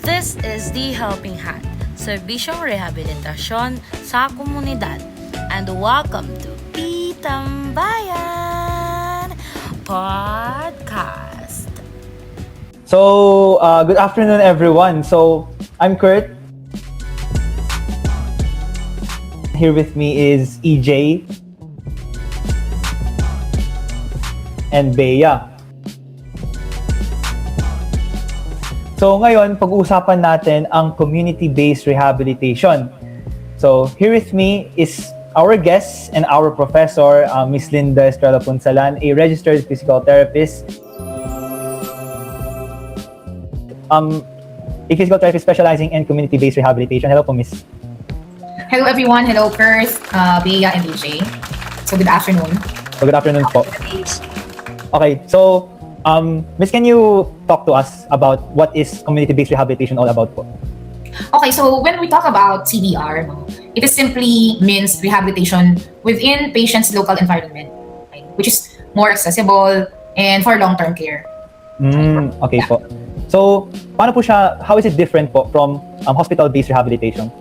This is the Helping Hand, Serbisyong Rehabilitasyon sa Komunidad. And welcome to PTambayan Podcast. So, good afternoon everyone. So, I'm Kurt. Here with me is EJ and Bea. So ngayon, pag-uusapan natin ang community-based rehabilitation. So here with me is our guest and our professor, Ms. 𝐦�🨆🨪, a registered physical therapist. A physical therapist specializing in community-based rehabilitation. Hello po, Ms. Hello everyone. Hello Kurt, Bea, and EJ. So good afternoon. So good afternoon po. Okay, so Miss, can you talk to us about what is community-based rehabilitation all about po? Okay, so when we talk about CBR, it is simply means rehabilitation within patient's local environment, right, which is more accessible and for long-term care. Okay po. So, paano po siya, how is it different po from hospital-based rehabilitation?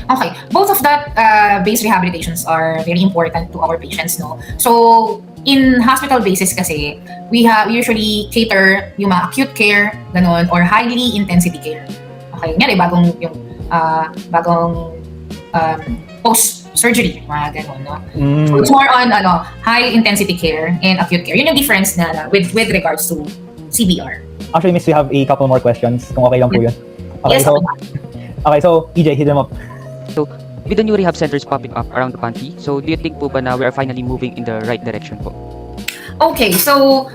Okay, both of that based rehabilitations are very important to our patients, no? So, in hospital basis kasi, we usually cater yung mga acute care, ganun, or highly intensity care. Okay, nga bagong post-surgery, mga ganun, no? So, it's more on high intensity care and acute care. Yun yung difference na with regards to CBR. Actually, Miss, we have a couple more questions, kung okay lang po yun. Okay, Yes, so EJ, hit them up. So, with the new rehab centers popping up around the country, so do you think po ba na we are finally moving in the right direction po? Okay, so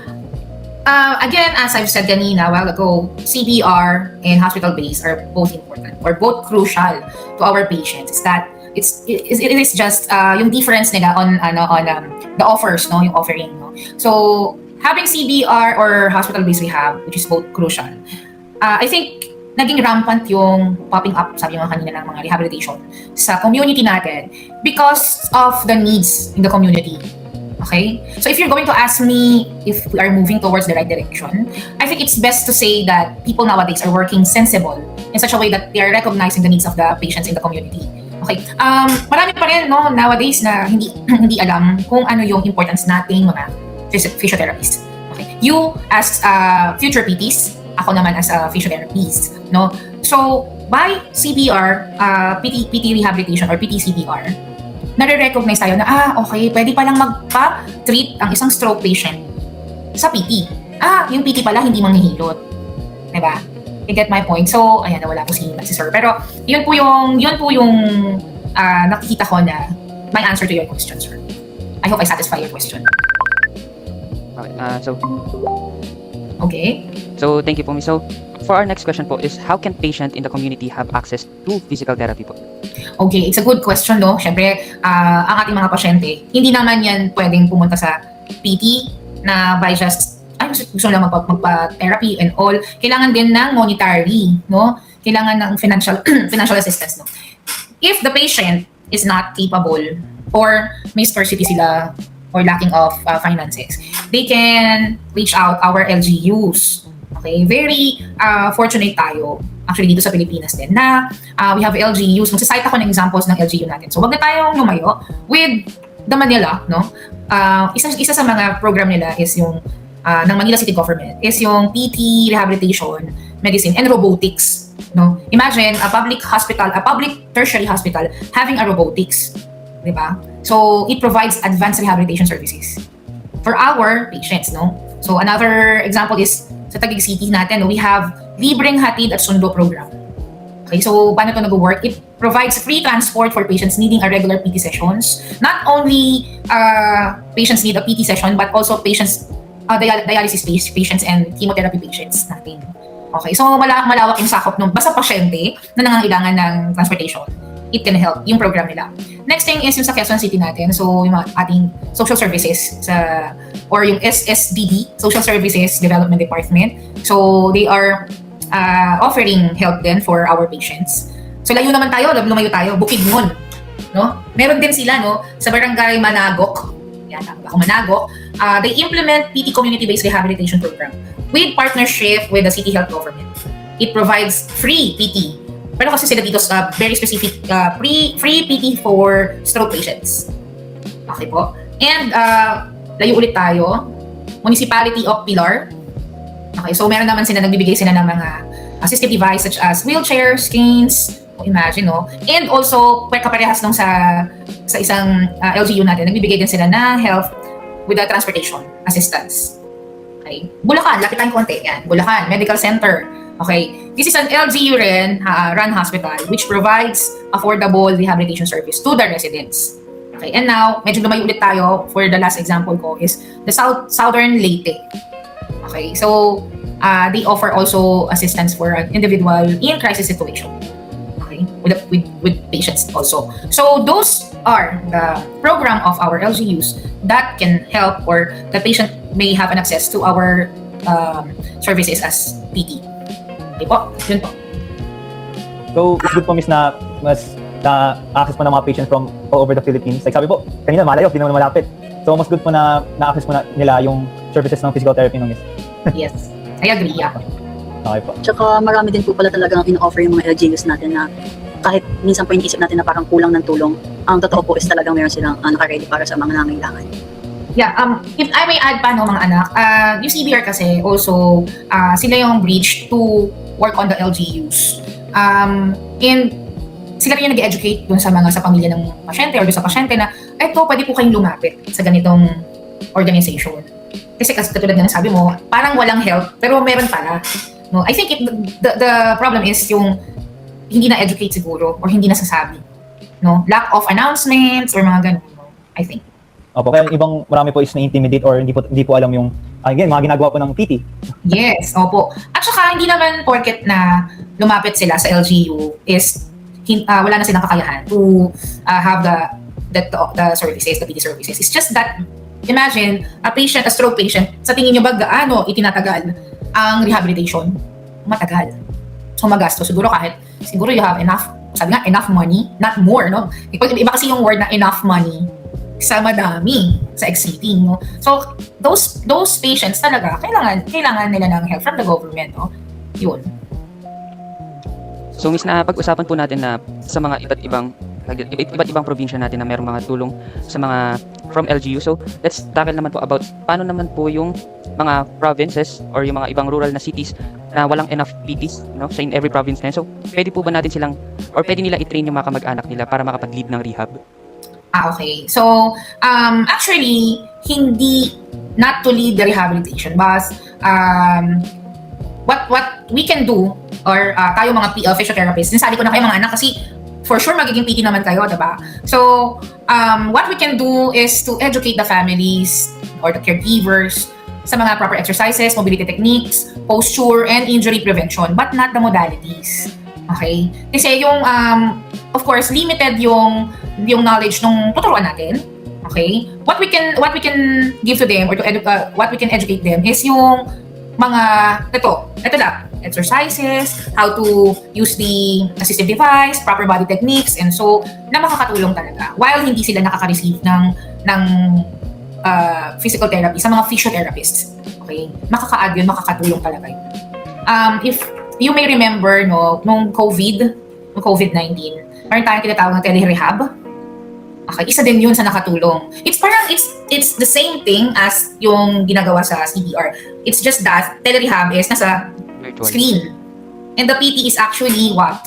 again, as I've said kanina a while ago, CBR and hospital-based are both important or both crucial to our patients. Is that it is just yung difference nila on the offers, no, yung offering, no. So having CBR or hospital-based rehab, which is both crucial, I think naging rampant yung popping up, sabi mo kanina, ng mga rehabilitation sa community natin because of the needs in the community. Okay? So if you're going to ask me if we are moving towards the right direction, I think it's best to say that people nowadays are working sensible in such a way that they are recognizing the needs of the patients in the community. Okay? Marami pa rin, no, nowadays na hindi alam kung ano yung importance nating mga physiotherapists. Okay? You as future PTs, ako naman as a physiotherapist, no? So, by CBR, PT rehabilitation or PT CBR, nare-recognize tayo na, okay, pwede palang magpa-treat ang isang stroke patient sa PT. Yung PT pala hindi manghihilot. Diba? You get my point? So, ayan, nawala po si sir. Pero, yun po yung nakikita ko na my answer to your question, sir. I hope I satisfy your question. Okay, Okay. So, thank you po, Miss. So, for our next question po is, how can patient in the community have access to physical therapy po? Okay, it's a good question, no? Siyempre, ang ating mga pasyente, hindi naman yan pwedeng pumunta sa PT na by just, gusto lang magpa-therapy and all. Kailangan din ng monetary, no? Kailangan ng financial assistance, no? If the patient is not capable or may scarcity sila or lacking of finances, they can reach out our LGUs. Okay, very fortunate tayo actually dito sa Pilipinas din na we have LGUs. Magsasite ako ng examples ng LGU natin. So wag na tayong lumayo with the Manila, no? Isa sa mga program nila is yung ng Manila City Government is yung PT rehabilitation, medicine and robotics, no? Imagine a public tertiary hospital having a robotics, di ba? So it provides advanced rehabilitation services for our patients, no? So another example is sa Taguig City natin, we have Libreng Hatid at Sundo program. Okay, so paano ito nag-work? It provides free transport for patients needing a regular PT sessions. Not only patients need a PT session, but also patients, dialysis patients and chemotherapy patients natin. Okay, so malawak yung sakop ng basta pasyente na nangangailangan ng transportation. It can help yung program nila. Next thing is yung sa Quezon City natin. So yung ating social services or yung SSDD, Social Services Development Department. So they are offering help din for our patients. So lumayo tayo, Bukidnon, no? Meron din sila, no, sa Barangay Managok. Yan, tama ba? Managok. They implement PT community-based rehabilitation program with partnership with the city health government. it provides free PT. Pero kasi sila dito sa very specific, free PT for stroke patients. Okay po. And layo ulit tayo. Municipality of Pilar. Okay, so meron naman sila, nagbibigay sila ng mga assistive device such as wheelchairs, canes, imagine, no? And also, kaparehas nung sa isang LGU natin, nagbibigay din sila ng health with the transportation assistance. Okay. Bulacan, lapit tayong konti. Yan, Bulacan Medical Center. Okay. This is an LGU run hospital which provides affordable rehabilitation service to the residents. Okay. And now, medyo lumayo ulit tayo for the last example ko is the Southern Leyte. Okay. So, they offer also assistance for an individual in crisis situation. Okay. With patients also. So, those are the program of our LGUs that can help or the patient may have an access to our services as PT. Okay po? Yun po. So, it's good po, Miss, na mas na-access po ng mga patients from all over the Philippines. Like sabi po, kanina malayo, di naman malapit. So, mas good po na na-access po nila yung services ng physical therapy, no, Miss? Yes. I agree, yeah. Okay po. Tsaka marami din po pala talagang in-offer yung mga LGUs natin na kahit minsan po iniisip natin na parang kulang ng tulong, ang totoo po is talagang meron silang naka-ready para sa mga nangangailangan. Yeah, if I may add pa, no, mga anak, yung CBR kasi also, sila yung bridge to work on the LGUs. And sila rin yung nag-educate dun sa pamilya ng pasyente or dun sa pasyente na, eto, pwede po kayong lumapit sa ganitong organization. Kasi katulad nga sabi mo, parang walang help, pero meron pala. No, I think the problem is yung hindi na-educate siguro or hindi nasasabi. No, lack of announcements or mga ganun. I think. Opo, kaya ibang marami po is na-intimidate or hindi po alam yung again, mga ginagawa po ng PT. Yes, opo. At saka hindi naman porket na lumapit sila sa LGU is wala na silang kakayahan to have the services, the PT services. It's just that imagine a stroke patient, sa tingin niyo ba gaano itinatagal ang rehabilitation? Matagal. So magastos siguro siguro you have enough, sabi nga enough money, not more, no? Iba kasi yung word na enough money sa madami, sa exceeding, no? So those patients talaga kailangan nila ng help from the government, no? Yun. So, Miss, na pag-usapan po natin na sa mga iba't ibang probinsya natin na mayroong mga tulong sa mga from LGU. So, let's tackle naman po about paano naman po yung mga provinces or yung mga ibang rural na cities na walang enough PTs, no? So, in every province na yun. So, pwede po ba natin silang or pwede nila i-train yung mga kamag-anak nila para makapag-lead ng rehab? Okay. So, actually, not to lead the rehabilitation, but what we can do, or tayo mga physiotherapists, sinasabi ko na kayo mga anak kasi for sure magiging PT naman kayo, diba? So, what we can do is to educate the families or the caregivers sa mga proper exercises, mobility techniques, posture, and injury prevention, but not the modalities. Okay? Kasi yung, of course, limited yung knowledge nung tuturuan natin. Okay? What we can give to them or what we can educate them is yung mga, ito lang, exercises, how to use the assistive device, proper body techniques, and so, na makakatulong talaga. While hindi sila nakaka-receive ng physical therapy sa mga physiotherapists. Okay? Makakatulong talaga yun. If you may remember, no, nung COVID-19, meron tayong tinatawag ng tele-rehab. Okay, isa din yun sa nakatulong. It's the same thing as yung ginagawa sa CBR. It's just that tele-rehab is nasa Virtual screen. And the PT is actually what?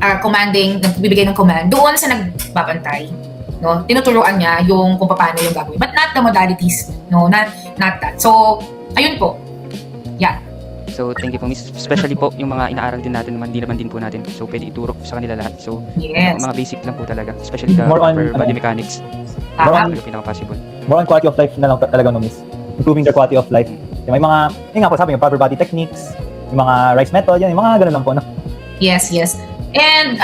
Nagbibigay ng command doon sa nagbabantay. No? Tinuturuan niya yung kung paano yung gagawin. But not the modalities. No, not that. So, ayun po. Yeah. So, thank you po, Miss. Especially po, yung mga inaaral din natin, hindi naman din po natin. So, pwede ituro sa kanila lahat. So, yes. Mga basic lang po talaga. Especially the More on, proper body mechanics. More on, Yung pinaka-possible. more on quality of life na lang talaga, no, Miss? Improving their quality of life. May mga, yun nga po sabi, yung proper body techniques, yung mga rice method, yan, yung mga ganun lang po, no? Yes. And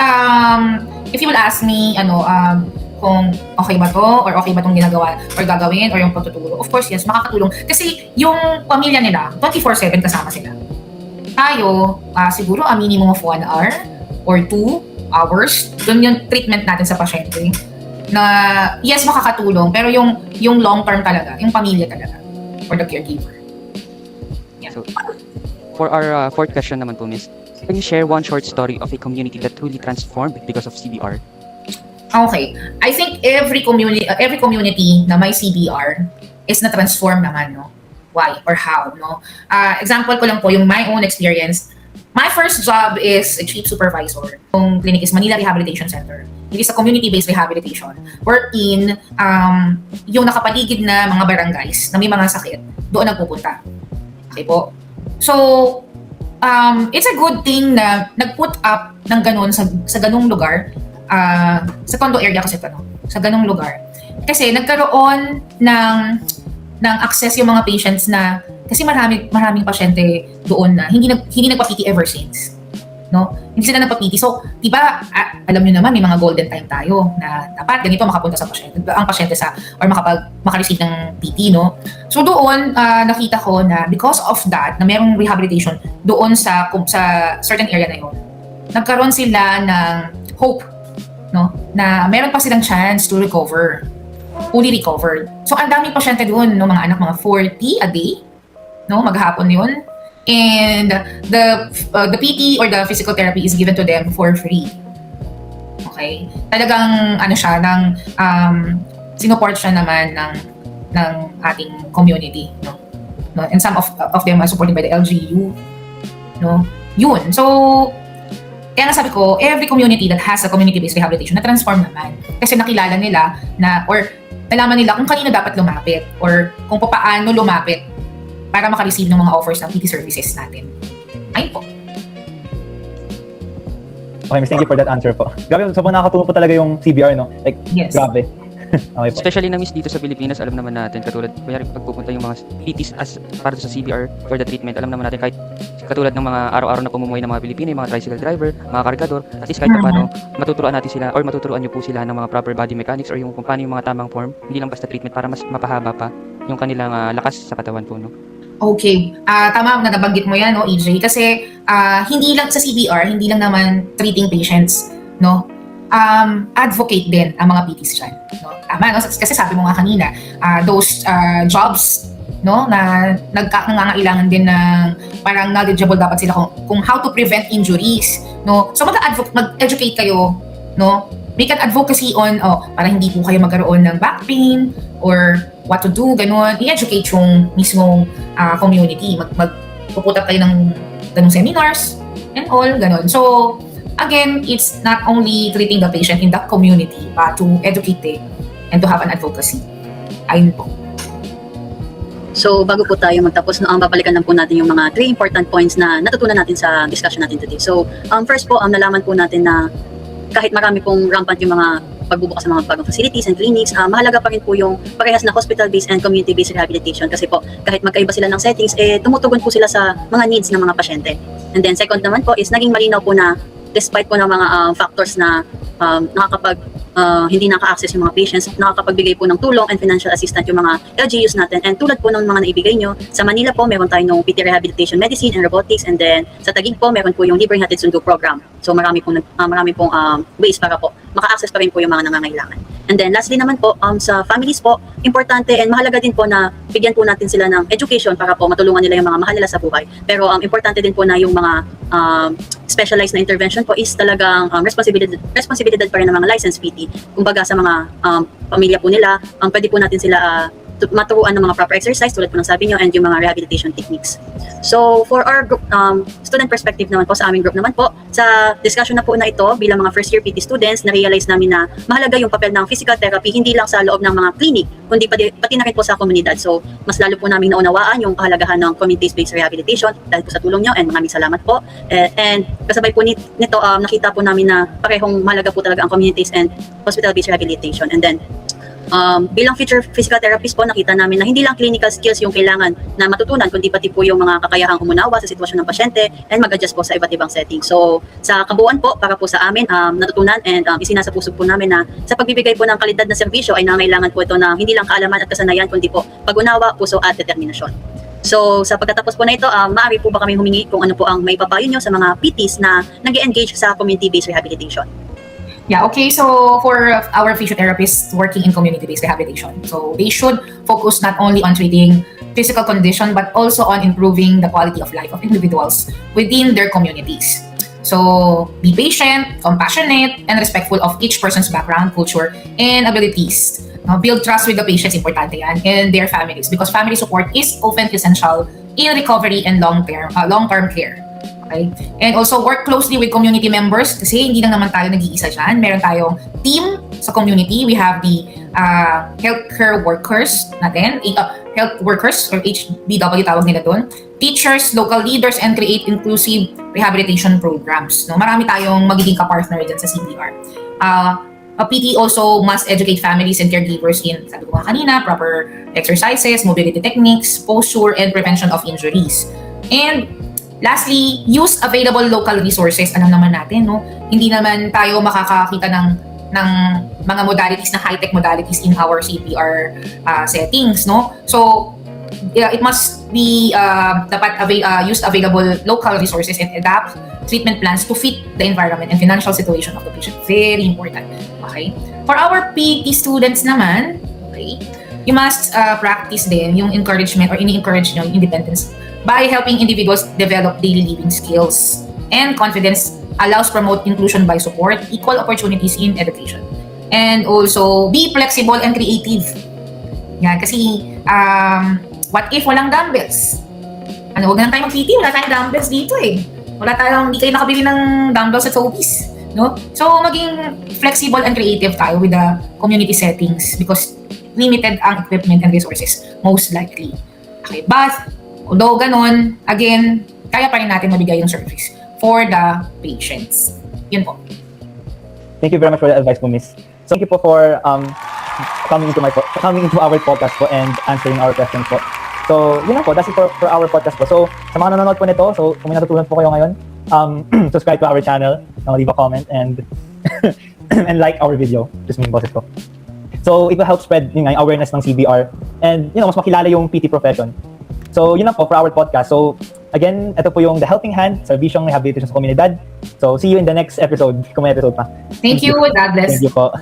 if you will ask me, kung okay ba to or okay ba tong ginagawa or gagawin or yung pagtuturo, of course, yes, makakatulong. Kasi yung pamilya nila, 24/7 kasama sila. Tayo, siguro a minimum of 1 hour or 2 hours, dun yung treatment natin sa pasyente. Na, yes, makakatulong, pero yung long term talaga, yung pamilya talaga, or the caregiver. Yeah. So, for our fourth question naman po, Miss, can you share one short story of a community that truly transformed because of CBR? Okay. I think every community na may CBR is na-transform naman, no? Why or how, no? Example ko lang po yung my own experience. My first job is a chief supervisor. Yung clinic is Manila Rehabilitation Center. It is a community-based rehabilitation wherein yung nakapaligid na mga barangays na may mga sakit, doon nagpupunta. Okay po? So, it's a good thing na nag-put up ng ganun sa ganung lugar, sa condo area kasi ito, no? Sa ganung lugar. Kasi nagkaroon ng access yung mga patients na kasi maraming pasyente doon na hindi nagpa-PT ever since, no? Hindi sila nagpa-PT. So, 'di ba, alam niyo naman may mga golden time tayo na dapat ganito makapunta sa pasyente, ang pasyente or maka-receive ng PT, no? So doon nakita ko na because of that, na merong rehabilitation doon sa certain area na 'yon. Nagkaroon sila ng hope, no? Na meron pa silang chance to recover. Fully recovered. So, ang daming pasyente doon, no, mga anak, mga 40 a day, no, maghapon yun. And the PT or the physical therapy is given to them for free. Okay? Talagang, siya, sinuport siya naman ng ating community, no? And some of them are supported by the LGU, no? Yun. So, kaya nga sabi ko, every community that has a community-based rehabilitation na-transform naman. Kasi nakilala nila or nalaman nila kung kanino dapat lumapit or kung paano lumapit para maka-receive ng mga offers ng PT services natin. Ayun po. Okay, Miss, thank you for that answer po. Grabe, sobrang nakakatulong po talaga yung CBR, no? Like, Yes. grabe. Okay po. Especially na, Miss, dito sa Pilipinas, alam naman natin, katulad, kunyari pagpupunta yung mga PTs para sa CBR for the treatment, alam naman natin kahit katulad ng mga araw-araw na pumumuhay ng mga Pilipino, yung mga tricycle driver, mga kargador, at least kahit paano, matuturuan natin sila or matuturuan nyo po sila ng mga proper body mechanics or yung kung paano yung mga tamang form, hindi lang basta treatment para mas mapahaba pa yung kanilang lakas sa katawan po, no? Okay. Tama na nabanggit mo yan, no, EJ? Kasi hindi lang sa CBR, hindi lang naman treating patients, no? Advocate din ang mga PTs dyan, no? Tama, no? Kasi sabi mo nga kanina, those jobs, no, na nangangailangan din ng parang knowledgeable dapat sila kung how to prevent injuries, no? So mag-educate kayo, no? Make an advocacy on para hindi po kayo magkaroon ng back pain or what to do, ganun. I-educate yung mismong community. Magpuputat kayo ng ganung seminars and all, ganun. So, again, it's not only treating the patient in the community, but to educate them and to have an advocacy. Ayun po. So, bago po tayo magtapos, no, babalikan lang po natin yung mga 3 important points na natutunan natin sa discussion natin today. So, first po, nalaman po natin na kahit marami pong rampant yung mga pagbubukas ng mga bagong facilities and clinics, mahalaga pa rin po yung parehas na hospital-based and community-based rehabilitation kasi po kahit magkaiba sila ng settings, tumutugon po sila sa mga needs ng mga pasyente. And then second naman po is naging malinaw po na despite po ng mga factors na hindi naka-access yung mga patients, nakakapagbigay po ng tulong and financial assistance yung mga LGUs natin. And tulad po ng mga naibigay nyo, sa Manila po meron tayo ng PT Rehabilitation Medicine and Robotics, and then sa Taguig po meron po yung Libreng Hatid Sundo program. So marami pong ways para po maka-access pa rin po yung mga nangangailangan. And then lastly naman po, sa families po, importante and mahalaga din po na bigyan po natin sila ng education para po matulungan nila yung mga mahal nila sa buhay. Pero importante din po na yung mga specialized na intervention po is talagang responsibilidad pa rin ng mga licensed PT. Kumbaga sa mga pamilya po nila, pwede po natin sila maturuan ng mga proper exercise tulad po ng sabi nyo and yung mga rehabilitation techniques. So for our group, student perspective naman po, sa aming group naman po, sa discussion na po na ito bilang mga first year PT students, na-realize namin na mahalaga yung papel ng physical therapy hindi lang sa loob ng mga clinic, kundi pati na rin po sa komunidad. So mas lalo po namin naunawaan yung kahalagahan ng community-based rehabilitation dahil po sa tulong nyo, and maraming salamat po. And kasabay po nito, nakita po namin na parehong mahalaga po talaga ang community-based and hospital-based rehabilitation. And then bilang future physical therapist po, nakita namin na hindi lang clinical skills yung kailangan na matutunan, kundi pati po yung mga kakayahang umunawa sa sitwasyon ng pasyente and mag-adjust po sa iba't ibang setting. So sa kabuuan po, para po sa amin, natutunan and isinasapuso po namin na sa pagbibigay po ng kalidad na serbisyo ay nangangailangan po ito na hindi lang kaalaman at kasanayan, kundi po pag-unawa, puso at determinasyon. So sa pagkatapos po na ito, maaari po ba kami humingi kung ano po ang may papayo nyo sa mga PTs na nag-engage sa community-based rehabilitation? Yeah, okay. So for our physiotherapists working in community-based rehabilitation, so they should focus not only on treating physical condition but also on improving the quality of life of individuals within their communities. So be patient, compassionate, and respectful of each person's background, culture, and abilities. Now, build trust with the patients, importante yan, and their families because family support is often essential in recovery and long-term care. Okay? And also work closely with community members kasi hindi lang naman tayo nag-iisa dyan. Meron tayong team sa community. We have the healthcare workers natin, health workers or HBW tawag nila doon, teachers, local leaders, and create inclusive rehabilitation programs. No? Marami tayong magiging ka-partner dyan sa CBR. A PT also must educate families and caregivers in, sabi ko nga kanina, proper exercises, mobility techniques, posture, and prevention of injuries. And lastly, use available local resources. Alam naman natin, no? Hindi naman tayo makakakita ng mga modalities na high-tech modalities in our CPR settings, no? So, it must be dapat use available local resources and adapt treatment plans to fit the environment and financial situation of the patient. Very important. Okay? For our PT students naman, okay, you must practice din yung encouragement or ini-encourage nyo yung independence by helping individuals develop daily living skills and confidence allows promote inclusion by support, equal opportunities in education. And also, be flexible and creative. Yan, kasi what if walang dumbbells? Huwag na tayo mag-PT, wala tayong dumbbells dito eh. Hindi kayo nakabili ng dumbbells at Sobeys. No? So, maging flexible and creative tayo with the community settings because limited ang equipment and resources, most likely. Okay, but, although ganon, again, kaya pa rin natin mabigay yung service for the patients. Yun po. Thank you very much for the advice po, Miss. So, thank you po for coming into our podcast po and answering our questions po. So, yun lang po. That's it for our podcast po. So, sa mga nanonood po nito, so kung may natutunan po kayo ngayon, subscribe to our channel, leave a comment, and and like our video. Just yung boses ko. So, it will help spread yung awareness ng CBR and, mas makilala yung PT profession. So, yun lang po for our podcast. So, again, ito po yung The Helping Hand, Serbisyong Rehabilitasyon sa Komunidad. So, see you in the next episode, kung may episode pa. Thank you. God bless. Thank you po.